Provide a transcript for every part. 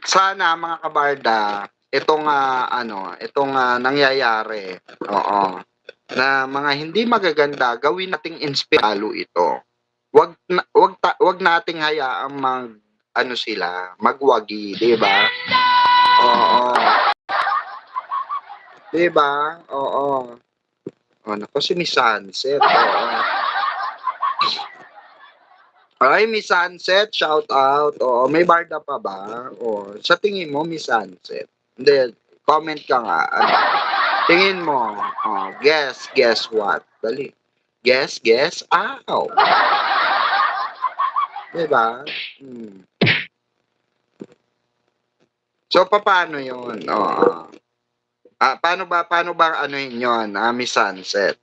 Sana mga kabarda, itong nangyayari, oo, na mga hindi magaganda gawin nating inspiralo ito. Wag nating hayaang magwagi, 'di ba? Oo. 'Di ba? Oo. Oh, naku si Miss Sunset, oo. Ay, Miss Sunset, shout out. Oo, may barda pa ba? O, sa tingin mo, Miss Sunset? Hindi, comment ka nga. Ano, tingin mo, guess what? Dali. Guess, ow. Diba? Hmm. So, paano yun? Oo. Paano ba ano yun, Miss Sunset?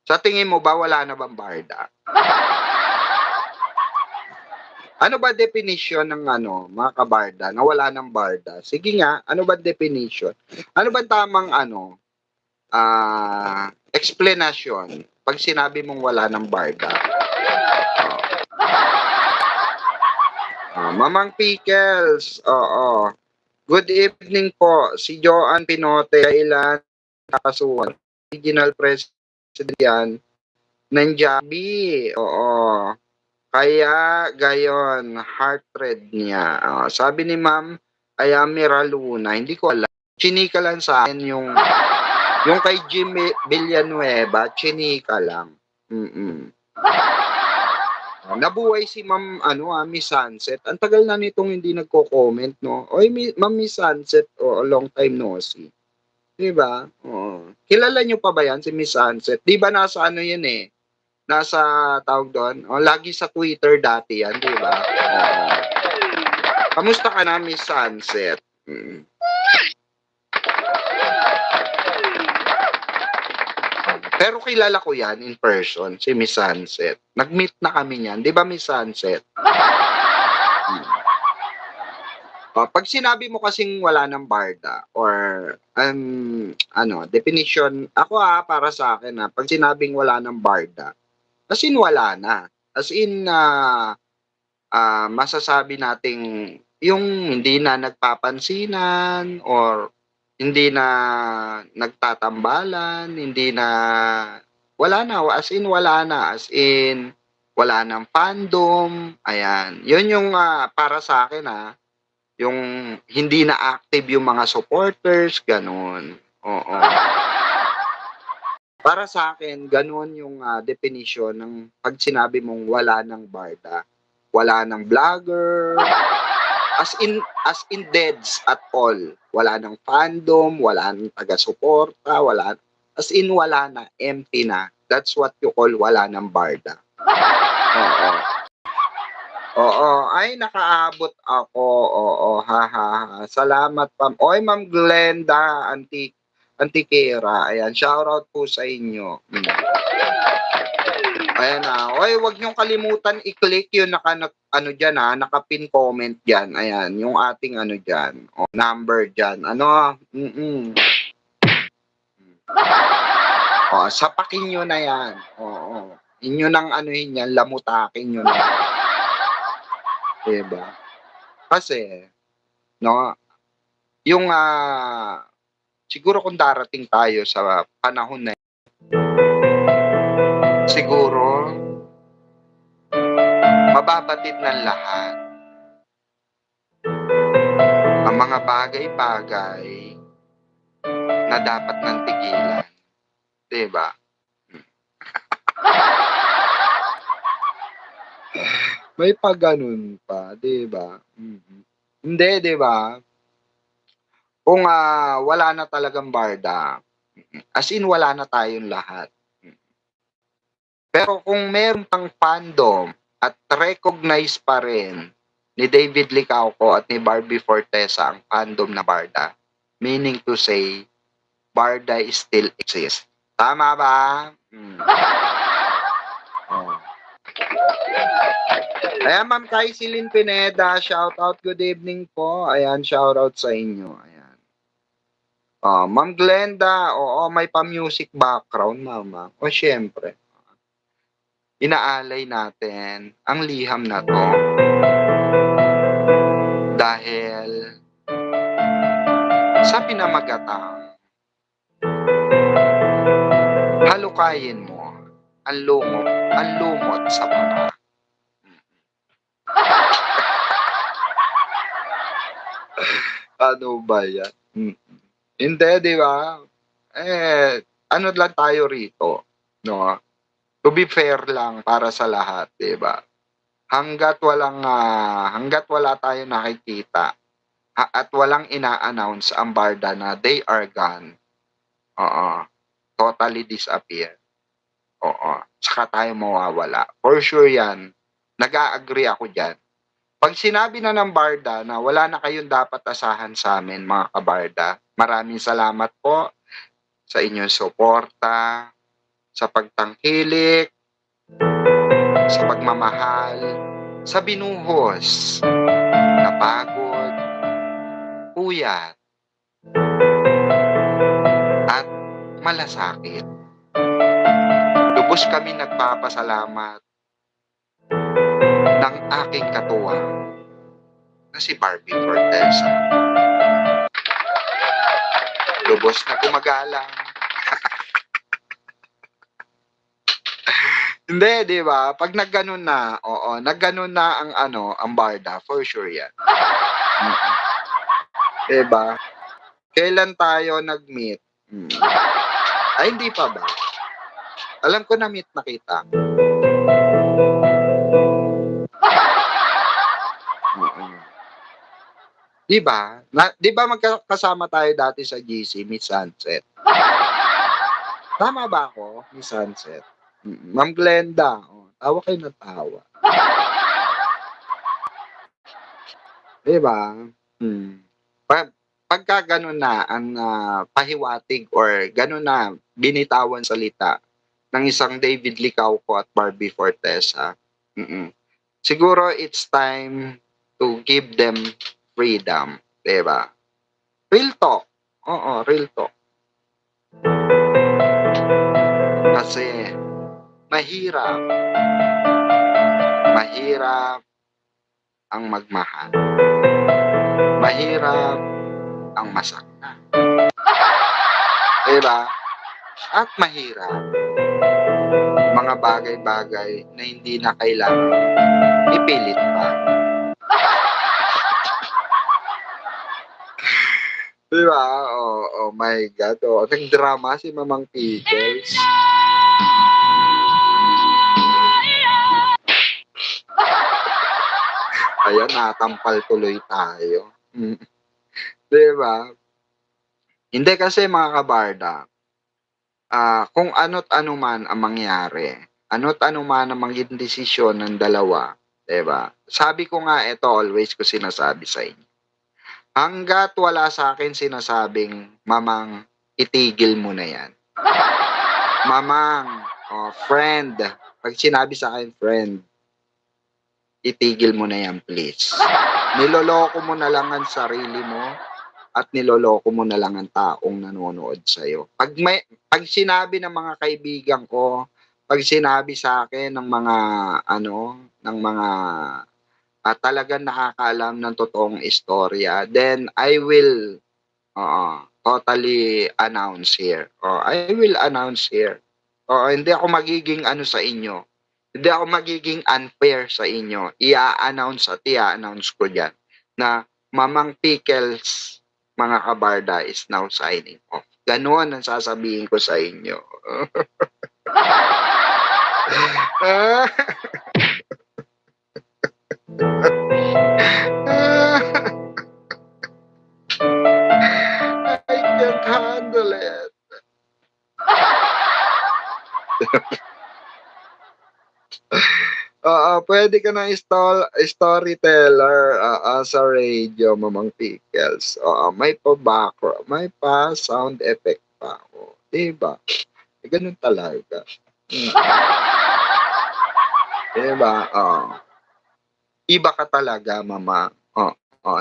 Sa tingin mo ba wala na bang barda? Ano ba definition ng mga kabarda na wala ng barda? Sige nga, ano ba definition? Ano ba tamang explanation pag sinabi mong wala ng barda? Mamang Pickles, oo. Good evening po, si Joanne Pinote, kailan nakasuhan. Original president yan ng Jabi, oo. Kaya gayon, heart rate niya. Sabi ni Ma'am Ayamira Luna, hindi ko alam. Chinika lang sa akin yung kay Jimmy Villanueva, chinika lang. Nabuhay si Ma'am Miss Sunset. Ang tagal na nitong hindi nagko-comment, no? Oy, Ma'am Miss Sunset, long time no see. 'Di ba? Oo. Kilala niyo pa ba 'yan si Miss Sunset? 'Di ba nasa ano 'yan eh? Nasa tawag doon, lagi sa Twitter dati 'yan, 'di ba? Oo. Kamusta ka na, Miss Sunset? Pero kilala ko 'yan in person, si Miss Sunset. Nag-meet na kami niyan, 'di ba Miss Sunset? Pag sinabi mo kasing wala ng barda or definition, ako para sa akin pag sinabing wala ng barda, as in wala na. As in masasabi nating yung hindi na nagpapansinan or hindi na nagtatambalan, hindi na wala na, as in wala na, as in wala ng fandom, ayan. Yun yung para sa akin yung hindi na active yung mga supporters, ganun. Oo. Para sa akin, ganun yung definition ng pag sinabi mong wala ng barda. Wala ng vlogger, as in deads at all. Wala ng fandom, wala ng taga-suporta, as in wala na, empty na. That's what you call wala ng barda. Oo. Oo, ay nakaabot ako. Oo, ha. Salamat Oy, Ma'am Glenda Antiquera. Ayan, shoutout po sa inyo. Ayan oy, wag niyong kalimutan i-click yung diyan naka-pin comment diyan. Ayan, yung ating diyan. Number diyan. Sapakin niyo na 'yan. Oo. Inyo nang anuhin yan, lamutakin niyo na. Diba? Kasi, no, yung siguro kung darating tayo sa panahon na siguro mababatid ng lahat ang mga bagay-bagay na dapat nang tigilan. Diba? May pagganon pa, diba? Hindi, diba? Kung wala na talagang barda, as in wala na tayong lahat. Pero kung meron pang fandom at recognize pa rin ni David Licauco at ni Barbie Fortesa ang fandom na barda, meaning to say, barda still exists. Tama ba? Ayan, Ma'am Kaisilin Pineda, shoutout, good evening po. Ayan, shoutout sa inyo. Ayan. Ma'am Glenda, may pa-music background, Mama. Syempre. Inaalay natin ang liham na to dahil pinamagatang halukayin mo ang lumot sa panga. Ano ba yan? Hindi, di ba? Ano lang tayo rito, no? To be fair lang para sa lahat, di ba? Hanggat wala tayong nakikita at walang ina-announce ang barda na they are gone. Oo. Totally disappear. Oo. Saka tayo mawawala. For sure yan. Nag-a-agree ako dyan. Pag sinabi na ng barda na wala na kayong dapat asahan sa amin, mga kabarda, maraming salamat po sa inyong suporta, sa pagtangkilik, sa pagmamahal, sa binuhos, na pagod, puyat, at malasakit. Lubos kami nagpapasalamat ng aking katuwang na si Barbie Fortesa. Lubos na gumagalang. Hindi, di ba? Pag nagganon na, nagganon na ang barda, for sure yan. Di ba? Kailan tayo nag-meet? Ay, hindi pa ba? Alam ko na-meet na kita. Di ba? Di ba magkasama tayo dati sa GC, Miss Sunset? Tama ba ako, Miss Sunset? Ma'am Glenda, tawa kayo ng tawa. Di ba? Pagka ganun na ang pahiwatig or ganun na binitawan salita ng isang David Licauco at Barbie Fortesa, siguro it's time to give them freedom, diba? Real talk. Oo, real talk. Kasi mahirap ang magmahal. Mahirap ang masaktan. Diba? At mahirap mga bagay-bagay na hindi na kailangan ipilit pa. Diba? Oh my God. Nag-drama si Mamang Pickles. Ayan, natampal tuloy tayo. Diba? Hindi kasi mga kabarda, kung ano't ano man ang mangyari, ano't ano man ang maging desisyon ng dalawa, diba? Sabi ko nga, ito always ko sinasabi sa inyo. Hanggat wala sa akin sinasabing, mamang, itigil mo na yan. Mamang, friend, pag sinabi sa akin, friend, itigil mo na yan, please. Niloloko mo na lang ang sarili mo at niloloko mo na lang ang taong nanonood sa'yo. Pag sinabi ng mga kaibigan ko, pag sinabi sa akin ng mga talagang nakakaalam ng totoong istorya, then I will totally announce here. I will announce here. Hindi ako magiging sa inyo. Hindi ako magiging unfair sa inyo. I-announce ko dyan na Mamang Pickles, mga kabarda, is now signing off. Ganon ang sasabihin ko sa inyo. I can't handle it. Pwede ka na storyteller sa radio, Mamang Pickles. May pa-background, may pa-sound effect pa ako. Diba? Ganun talaga. Diba? Iba ka talaga, Mama.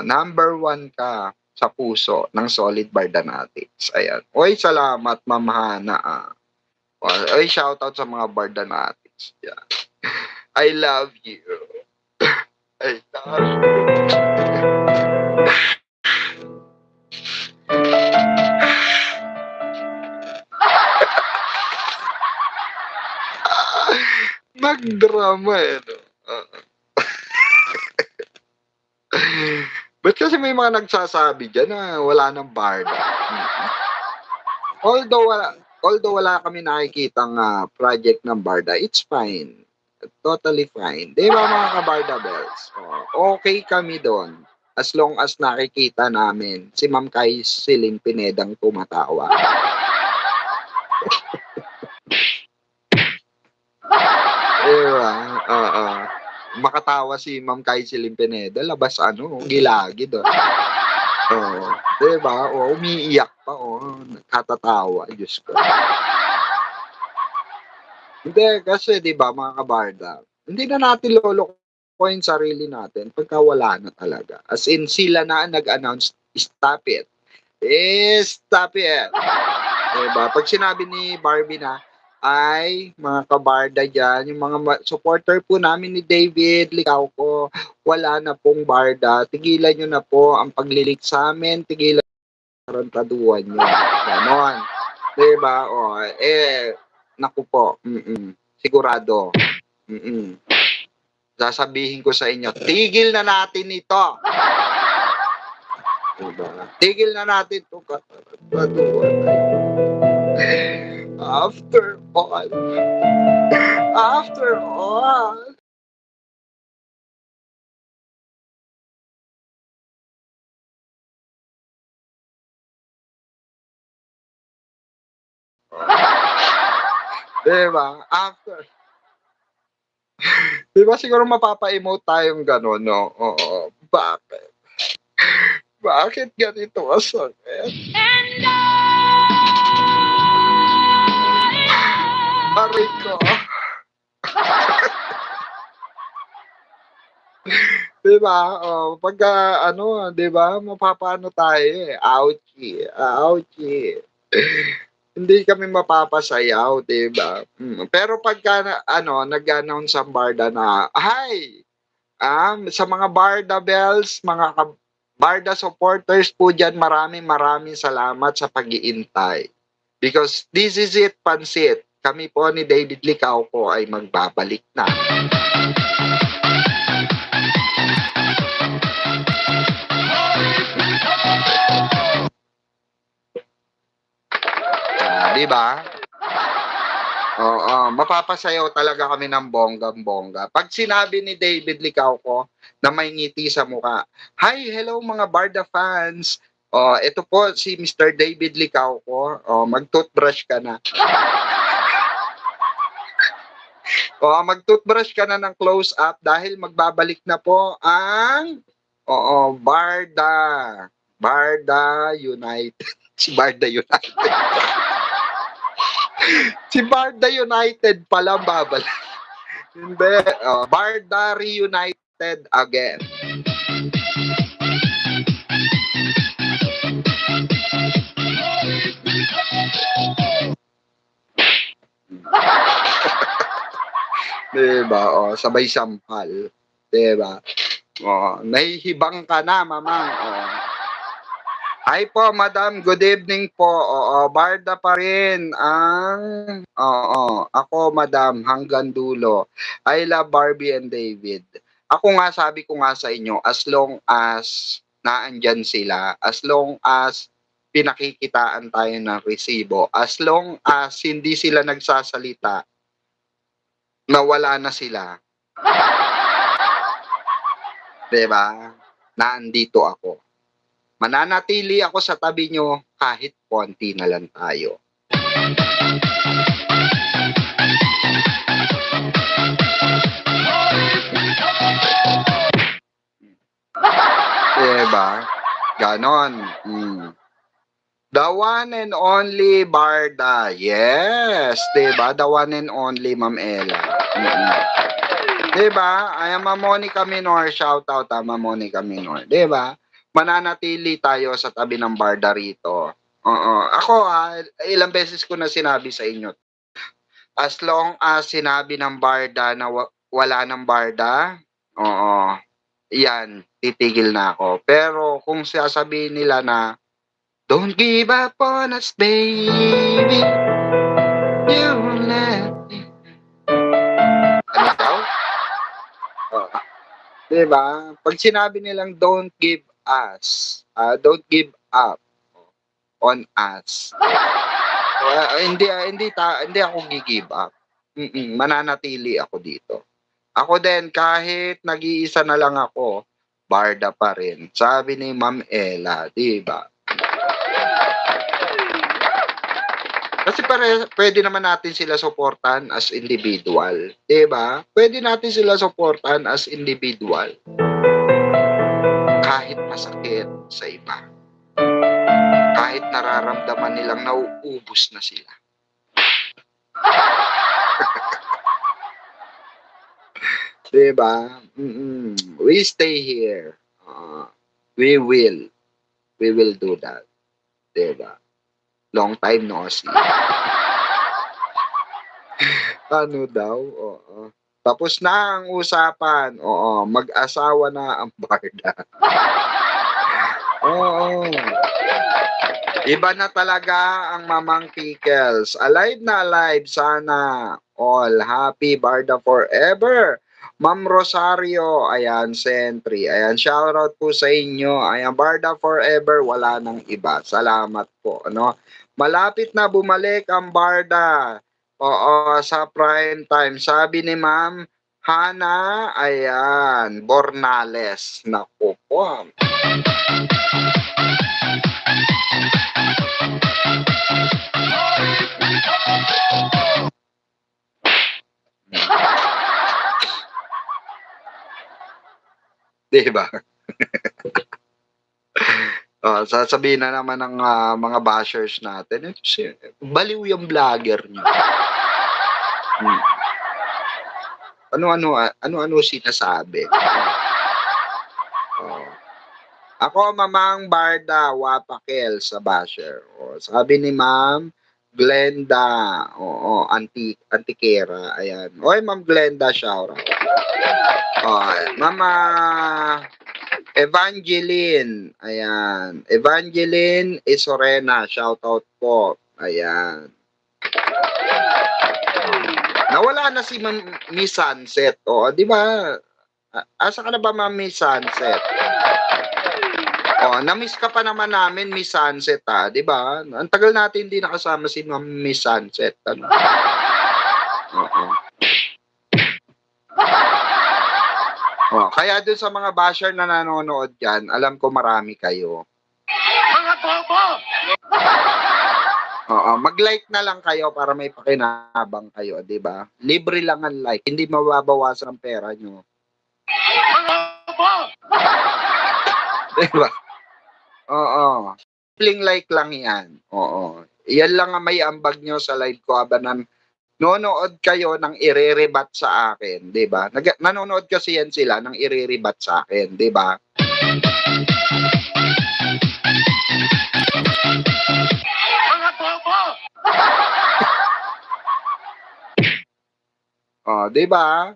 Number 1 ka sa puso ng Solid Bardanatics. Ayan. Oy, salamat, Ma'am Hana. Oy, shoutout sa mga Bardanatics. Yeah. I love you. I love you. Drama eh, no? Ba't kasi may mga nagsasabi dyan na wala ng barda? Although wala kami nakikitang project ng barda, it's fine. Totally fine. Di ba mga kabarda bells? Okay kami doon. As long as nakikita namin si Ma'am Kai Siling Pinedang tumatawa. Diba? Oo. Makatawa si Ma'am Kai Siling Pineda, labas gilagid. Oo. Diba? Umiiyak pa. Nakatatawa. Diyos ko. Hindi, kasi 'di ba mga kabarda, hindi na natin lolokohin sarili natin pagka wala na talaga. As in, sila na ang nag-announce, stop it. Stop it. 'Di ba? Pag sinabi ni Barbie na, ay mga kabarda diyan, yung mga supporter po namin ni David Licauco, wala na pong barda. Tigilan niyo na po ang paglilik sa amin, tigilan ang tarantaduhan niyo. Ganon. 'Di ba? Naku po. Sigurado. Sasabihin ko sa inyo, tigil na natin ito. Diba? Tigil na natin ito. After all. Diba? Diba siguro mapapa-emote tayong gano'n, no? Oo. Bakit? Bakit ganito kasakit? Aray ko. Diba? Pagka diba, mapapano tayo eh. Ouchie. Ouchie. Hindi kami mapapasayaw, 'di ba? Pero pagka nag-announce ang barda na, "Hi, sa mga barda bells, mga barda supporters po diyan, maraming salamat sa pag-iintay. Because this is it, pansit. Kami po ni David Licauco ay magbabalik na." 'Di ba? Oo, mapapasayaw talaga kami ng bonggang-bongga. Pag sinabi ni David Licauco na may ngiti sa mukha, "Hi, hello mga Barda fans. Ito po si Mr. David Licauco. Mag-toothbrush ka na." Mag-toothbrush ka na ng close up dahil magbabalik na po ang Barda. Barda United. Si Barda United. Si Barda United pala babalik. Hindi. Barda Reunited again. Diba? Sabay sampal. Diba? Nahihibang ka na, mamang. Hi po, madam. Good evening po. Barda pa rin ang... ako, madam, hanggang dulo. I love Barbie and David. Ako nga, sabi ko nga sa inyo, as long as naandyan sila, as long as pinakikitaan tayo ng resibo, as long as hindi sila nagsasalita, nawala na sila. Diba? Naandito ako. Mananatili ako sa tabi nyo kahit konti na lang tayo. Diba? Ganon. The one and only Barda. Yes. Diba? The one and only Ma'am Ella. Diba? Ay, Ma'am Monica Minor. Shout out Ma'am Monica Minor. Diba? Mananatili tayo sa tabi ng barda rito. Ako, ilang beses ko na sinabi sa inyo. As long as sinabi ng barda na wala ng barda, yan, titigil na ako. Pero kung sasabihin nila na, don't give up on us, baby. You let me. 'Di ba? Pag sinabi nilang don't give up on us. Hindi ako gi-give up. Mananatili ako dito. Ako din kahit nag-iisa na lang ako, barda pa rin. Sabi ni Ma'am Ella, 'di ba? Kasi pwede naman natin sila suportahan as individual, 'di ba? Pwede natin sila suportahan as individual. Kahit masakit sa iba. Kahit nararamdaman nilang nauubos na sila. 'Di ba? We stay here. We will. We will do that. 'Di ba? Long time no see. Ano daw? Oo. Tapos na ang usapan. Oo, mag-asawa na ang barda. Oo. Iba na talaga ang Mamang Pickles. Alive na alive sana. All happy barda forever. Ma'am Rosario, ayan, Sentry. Ayan, shoutout po sa inyo. Ayan, barda forever, wala nang iba. Salamat po, ano? Malapit na bumalik ang barda. Oo, sa prime time. Sabi ni Ma'am Hana, ayan, Bornales. Naku po. Diba? Sasabihin na naman ng mga bashers natin, baliw yung vlogger niyo. Ano-ano sinasabi. Ako, Mamang Barda, Wapakel sa basher. Sabi ni Ma'am Glenda, Antikera, ayan. Oy, Ma'am Glenda, shoutout. Mama Evangeline, ayan. Evangeline Isorena, shoutout po. Ayan. Nawala na si Miss Sunset. Di ba? Asa ka na ba, Ma'am Miss Sunset? Na-miss ka pa naman namin, Miss Sunset, di ba? Ang tagal natin hindi nakasama si Ma'am Miss Sunset. Ano? Kaya dun sa mga basher na nanonood dyan, alam ko marami kayo. Mga bobo! Mag-like na lang kayo para may pakinabang kayo, di ba? Libre lang ang like, hindi mababawasan ang pera nyo. Mga bobo! Di ba? Simpleng like lang yan. Yan lang ang may ambag nyo sa live ko habang nanonood kayo ng irerebat sa akin, 'di ba? Nanonood kasi yan sila ng irerebat sa akin, 'di ba? Mga bobo. 'Di ba?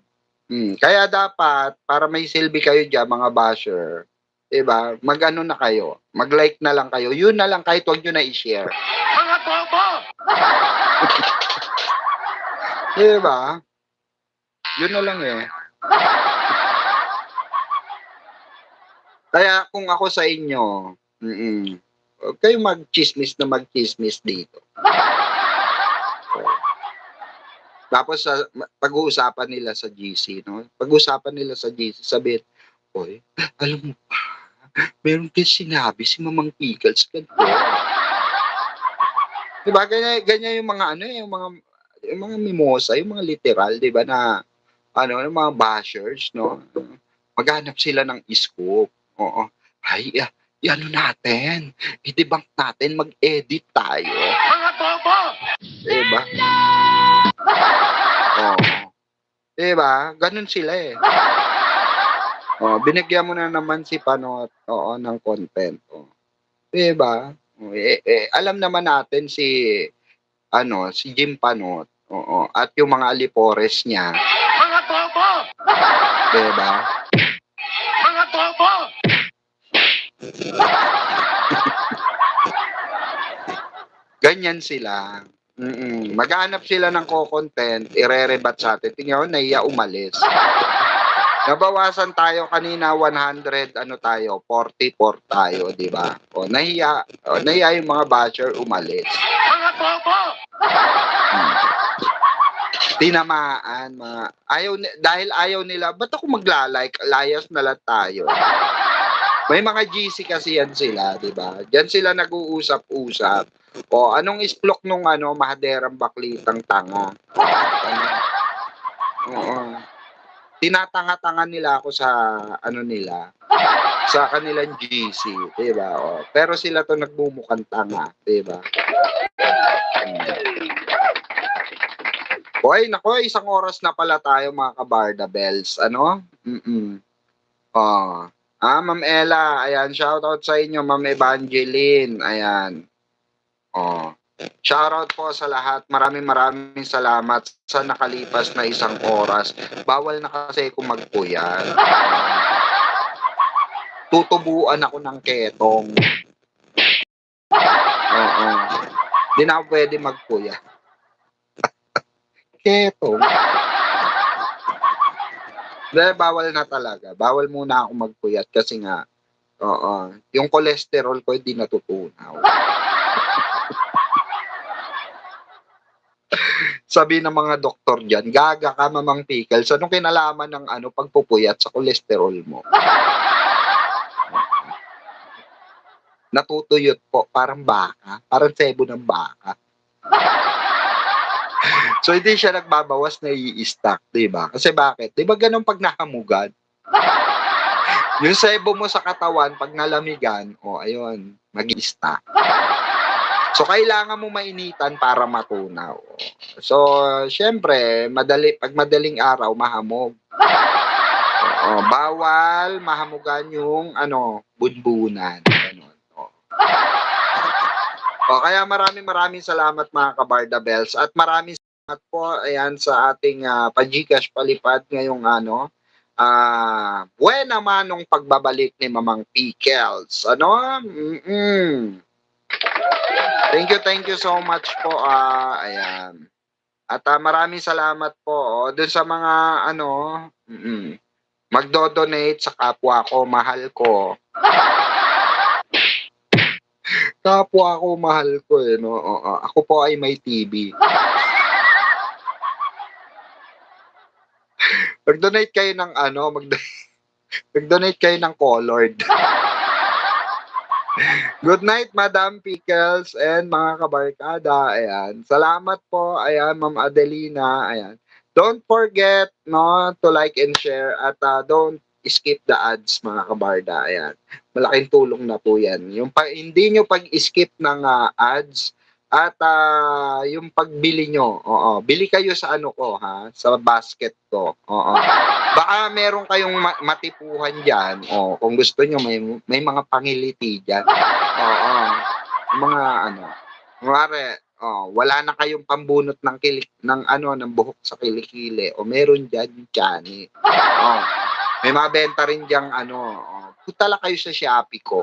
Kaya dapat para may silbi kayo diyan mga basher, 'di ba? Mag-ano na kayo, mag-like na lang kayo. Yun na lang kahit wag niyo na i-share. Mga bobo. 'Di ba? Yun na lang eh. Kaya kung ako sa inyo, huwag kayong mag-chismis dito. Tapos pag-uusapan nila sa GC, no? Pag-uusapan nila sa GC, sabihin, oy, alam mo ba, meron din sinabi si Mamang Pickles ganito. Diba? Ganyan yung mga yung mga mimosa, yung mga literal, 'di ba, na yung mga bashers, no? Maghanap sila ng scoop. Ay, ano natin? I-debunk natin, mag-edit tayo. Mga bobo! 'Di ba? Diba? Ganun sila eh. Binigyan mo na naman si Panot, ng content. Diba? Alam naman natin si Jim Panot, at yung mga alipores niya. Mga bobo! Diba? Mga bobo! Ganyan sila. Maghanap sila ng content, irerebat sa atin. Tingnan mo, naiya umalis. Nabawasan tayo kanina 100 ano tayo, 44 tayo, 'di ba? Nahiya yung mga basher umalis. Mga bobo! Tinamaan dahil ayaw nila, ba't ako magla-like? Layas na lang tayo. May mga GC kasi yan sila, 'di ba? Diyan sila nag-uusap-usap. O anong isplok nung mahaderang baklitang tanga? Ano? Oo. Tinatanga-tanga nila ako sa nila, sa kanilang GC, 'di ba? O, pero sila 'to nagmumukhang tanga, 'di ba? Hoy, nako, isang oras na pala tayo mga kabarda bells, ano? Oh. Ma'am Ella, ayan, shoutout sa inyo, Ma'am Evangeline, ayan. Oh. Shoutout po sa lahat. Maraming salamat sa nakalipas na isang oras. Bawal na kasi kung magpuyat. Tutubuan ako ng ketong. Oo. Di na ako pwede magpuyat. Ketong. Bawal na talaga. Bawal muna ako magpuyat kasi nga, yung cholesterol ko hindi natutunaw. Sabi ng mga doktor dyan, gaga ka, Mamang Pickles. Anong kinalaman ng pagpupuyat sa cholesterol mo? Natutuyot po, parang baka. Parang sebo ng baka. So, hindi siya nagbabawas na i-stack, diba? Kasi bakit? Diba ganun pag nakamugan? Yung sebo mo sa katawan, pag nalamigan, ayun, mag-i-stack. So, kailangan mo mainitan para matunaw. So, syempre, pag madaling araw, mahamog. Bawal mahamugan yung, bunbunan. Ganun. Kaya maraming salamat mga kabarda bells. At maraming salamat po, ayan, sa ating pa-Gcash palipad ngayong buwan naman nung pagbabalik ni Mamang Pickles. Thank you so much po. Ayan. At maraming salamat po dun sa mga magdo-donate sa kapwa ko, mahal ko. Kapwa ko, mahal ko no. Ako po ay may TV. Mag-donate kayo ng mag-donate kayo ng colored. Good night, Madam Pickles and mga kabarkada. Ayan. Salamat po. Ayan, Ma'am Adelina. Ayan. Don't forget to like and share at don't skip the ads, mga kabarda. Ayan. Malaking tulong na po yan. Hindi nyo pag-skip ng ads at yung pagbili nyo. Bili kayo sa ko, sa basket ko. Baka meron kayong matipuhan dyan. Kung gusto nyo, may mga pangiliti dyan. Mga kunwari, wala na kayong pambunot ng ng buhok sa kilikili. Meron dyan yung tiyan. May mga benta rin diyang punta lang kayo sa Shopee ko.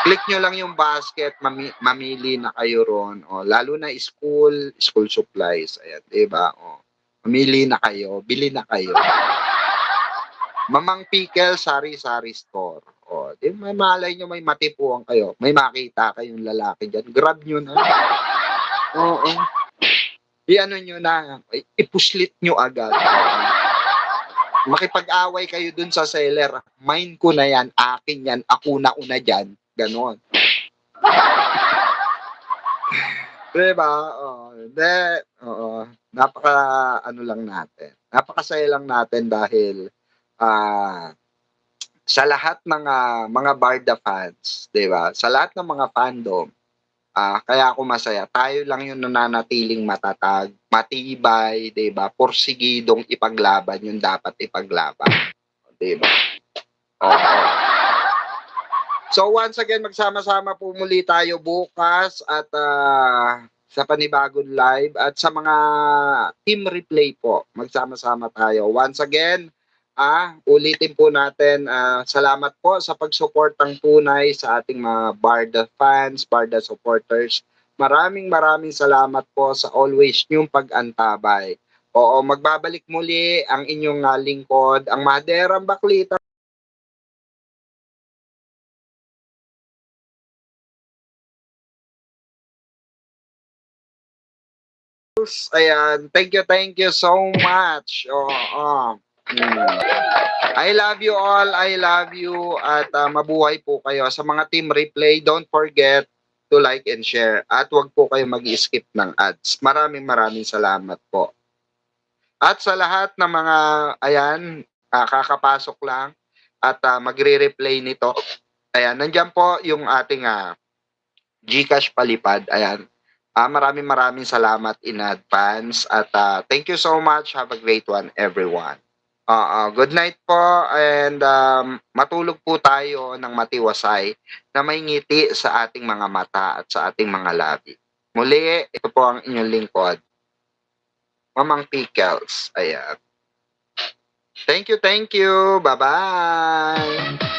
Click nyo lang yung basket, mamili na kayo ron. Lalo na school supplies. Ayan, diba? Mamili na kayo, bili na kayo. Mamang Pickle Sari-Sari Store. May malay nyo, may matipuan kayo. May makita kayong lalaki dyan. Grab nyo na. I-ano nyo na. Ipuslit nyo agad. Makipag-away kayo dun sa seller. Mine ko na yan. Akin yan. Ako na una dyan. Ganon. Diba? Napaka lang natin. Napakasaya lang natin dahil sa lahat ng mga Barda fans, 'di ba? Sa lahat ng mga fandom, kaya ako masaya. Tayo lang yung nananatiling matatag, matibay, 'di ba? Porsigidong ipaglaban yung dapat ipaglaban. 'Di ba? So once again, magsama-sama po muli tayo bukas at sa panibagong live at sa mga team replay po, magsama-sama tayo. Once again, ulitin po natin, salamat po sa pagsuportang tunay sa ating mga Barda fans, Barda supporters. Maraming salamat po sa always niyong pag-antabay. Oo, magbabalik muli ang inyong lingkod, ang Maderang Baklita. Ayan, thank you so much. Oo. I love you all, I love you, at mabuhay po kayo. Sa mga team replay, don't forget to like and share. At wag po kayo mag-skip ng ads. Maraming salamat po. At sa lahat ng mga, ayan, kakapasok lang at magre-replay nito. Ayan, nandyan po yung ating GCash palipad. Ayan. Maraming salamat in advance. At thank you so much. Have a great one, everyone. Good night po, and matulog po tayo ng matiwasay na may ngiti sa ating mga mata at sa ating mga labi. Muli, ito po ang inyong lingkod, Mamang Pickles. Ayan. Thank you. Bye-bye.